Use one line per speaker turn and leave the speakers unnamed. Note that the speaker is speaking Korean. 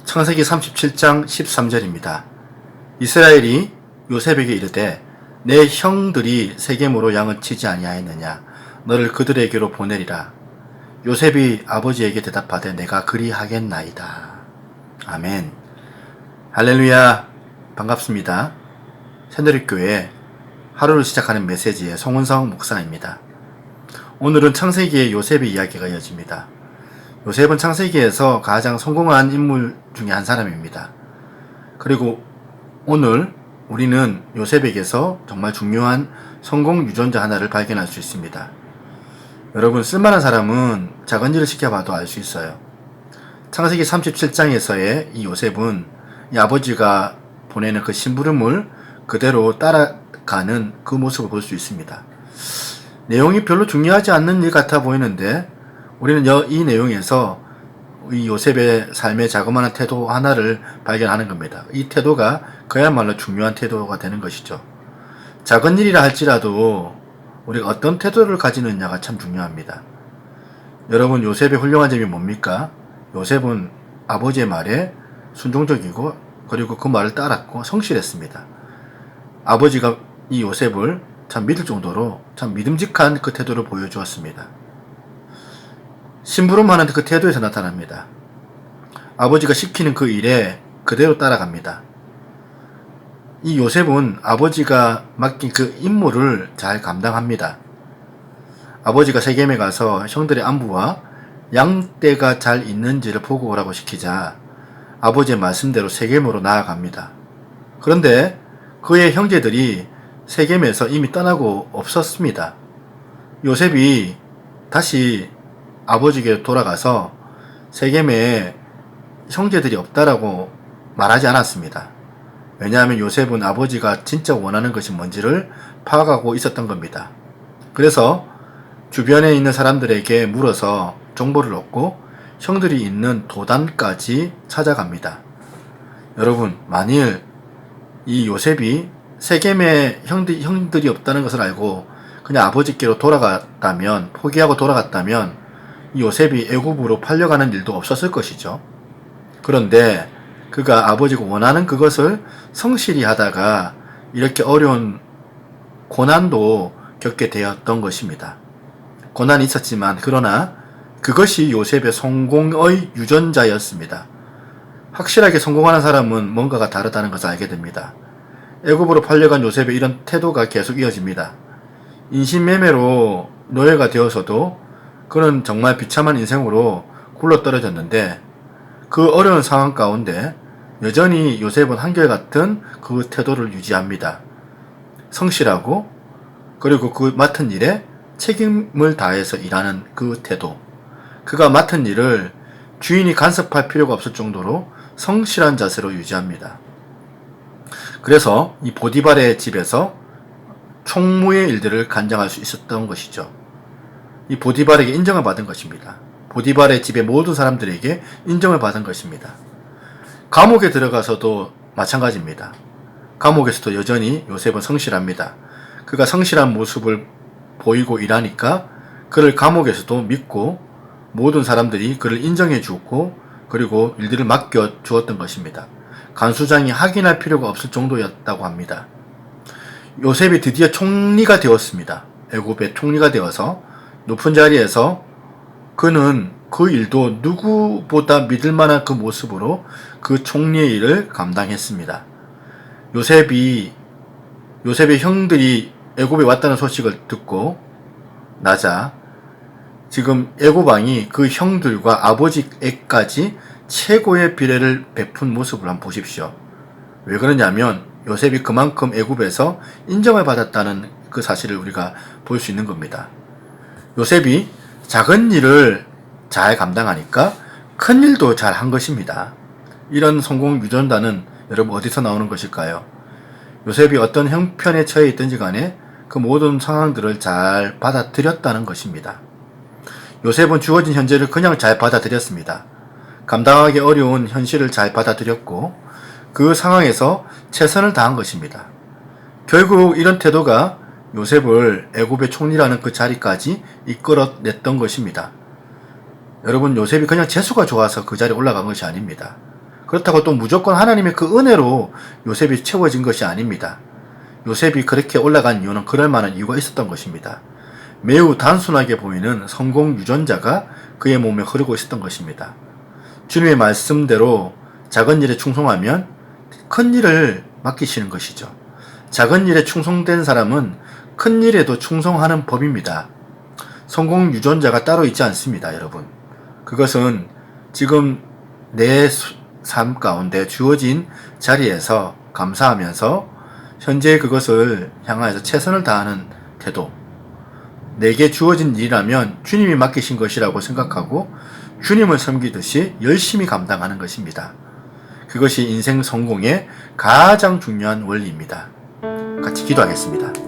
창세기 37장 13절입니다. 이스라엘이 요셉에게 이르되 내 형들이 세겜으로 양을 치지 아니하였느냐 너를 그들에게로 보내리라. 요셉이 아버지에게 대답하되 내가 그리하겠나이다. 아멘. 할렐루야. 반갑습니다. 새누리교회 하루를 시작하는 메시지의 송은성 목사입니다. 오늘은 창세기의 요셉의 이야기가 이어집니다. 요셉은 창세기에서 가장 성공한 인물 중에 한 사람입니다. 그리고 오늘 우리는 요셉에게서 정말 중요한 성공 유전자 하나를 발견할 수 있습니다. 여러분, 쓸만한 사람은 작은 일을 시켜봐도 알 수 있어요. 창세기 37장에서의 이 요셉은 이 아버지가 보내는 그 심부름을 그대로 따라가는 그 모습을 볼 수 있습니다. 내용이 별로 중요하지 않는 일 같아 보이는데 우리는 이 내용에서 이 요셉의 삶의 자그마한 태도 하나를 발견하는 겁니다. 이 태도가 그야말로 중요한 태도가 되는 것이죠. 작은 일이라 할지라도 우리가 어떤 태도를 가지느냐가 참 중요합니다. 여러분, 요셉의 훌륭한 점이 뭡니까? 요셉은 아버지의 말에 순종적이고 그리고 그 말을 따랐고 성실했습니다. 아버지가 이 요셉을 참 믿을 정도로 참 믿음직한 그 태도를 보여주었습니다. 심부름하는 그 태도에서 나타납니다. 아버지가 시키는 그 일에 그대로 따라갑니다. 이 요셉은 아버지가 맡긴 그 임무를 잘 감당합니다. 아버지가 세겜에 가서 형들의 안부와 양떼가 잘 있는지를 보고 오라고 시키자 아버지의 말씀대로 세겜으로 나아갑니다. 그런데 그의 형제들이 세겜에서 이미 떠나고 없었습니다. 요셉이 다시 아버지에게 돌아가서 세겜에 형제들이 없다라고 말하지 않았습니다. 왜냐하면 요셉은 아버지가 진짜 원하는 것이 뭔지를 파악하고 있었던 겁니다. 그래서 주변에 있는 사람들에게 물어서 정보를 얻고 형들이 있는 도단까지 찾아갑니다. 여러분, 만일 이 요셉이 세겜에 형들이 없다는 것을 알고 그냥 아버지께로 돌아갔다면, 포기하고 돌아갔다면 이 요셉이 애굽으로 팔려가는 일도 없었을 것이죠. 그런데 그가 아버지가 원하는 그것을 성실히 하다가 이렇게 어려운 고난도 겪게 되었던 것입니다. 고난이 있었지만 그러나 그것이 요셉의 성공의 유전자였습니다. 확실하게 성공하는 사람은 뭔가가 다르다는 것을 알게 됩니다. 애굽으로 팔려간 요셉의 이런 태도가 계속 이어집니다. 인신매매로 노예가 되어서도 그는 정말 비참한 인생으로 굴러떨어졌는데 그 어려운 상황 가운데 여전히 요셉은 한결같은 그 태도를 유지합니다. 성실하고 그리고 그 맡은 일에 책임을 다해서 일하는 그 태도. 그가 맡은 일을 주인이 간섭할 필요가 없을 정도로 성실한 자세로 유지합니다. 그래서 이 보디발의 집에서 총무의 일들을 관장할 수 있었던 것이죠. 이 보디발에게 인정을 받은 것입니다. 보디발의 집의 모든 사람들에게 인정을 받은 것입니다. 감옥에 들어가서도 마찬가지입니다. 감옥에서도 여전히 요셉은 성실합니다. 그가 성실한 모습을 보이고 일하니까 그를 감옥에서도 믿고 모든 사람들이 그를 인정해 주고 그리고 일들을 맡겨 주었던 것입니다. 간수장이 확인할 필요가 없을 정도였다고 합니다. 요셉이 드디어 총리가 되었습니다. 애굽의 총리가 되어서 높은 자리에서 그는 그 일도 누구보다 믿을 만한 그 모습으로 그 총리의 일을 감당했습니다. 요셉의 형들이 애굽에 왔다는 소식을 듣고 나자 지금 애굽 왕이 그 형들과 아버지에까지 최고의 비례를 베푼 모습을 한번 보십시오. 왜 그러냐면 요셉이 그만큼 애굽에서 인정을 받았다는 그 사실을 우리가 볼 수 있는 겁니다. 요셉이 작은 일을 잘 감당하니까 큰 일도 잘 한 것입니다. 이런 성공 유전자는 여러분 어디서 나오는 것일까요? 요셉이 어떤 형편에 처해 있든지 간에 그 모든 상황들을 잘 받아들였다는 것입니다. 요셉은 주어진 현재를 그냥 잘 받아들였습니다. 감당하기 어려운 현실을 잘 받아들였고 그 상황에서 최선을 다한 것입니다. 결국 이런 태도가 요셉을 애굽의 총리라는 그 자리까지 이끌어냈던 것입니다. 여러분, 요셉이 그냥 재수가 좋아서 그 자리에 올라간 것이 아닙니다. 그렇다고 또 무조건 하나님의 그 은혜로 요셉이 채워진 것이 아닙니다. 요셉이 그렇게 올라간 이유는 그럴 만한 이유가 있었던 것입니다. 매우 단순하게 보이는 성공 유전자가 그의 몸에 흐르고 있었던 것입니다. 주님의 말씀대로 작은 일에 충성하면 큰 일을 맡기시는 것이죠. 작은 일에 충성된 사람은 큰 일에도 충성하는 법입니다. 성공 유전자가 따로 있지 않습니다, 여러분. 그것은 지금 내 삶 가운데 주어진 자리에서 감사하면서 현재 그것을 향하여서 최선을 다하는 태도, 내게 주어진 일이라면 주님이 맡기신 것이라고 생각하고 주님을 섬기듯이 열심히 감당하는 것입니다. 그것이 인생 성공의 가장 중요한 원리입니다. 같이 기도하겠습니다.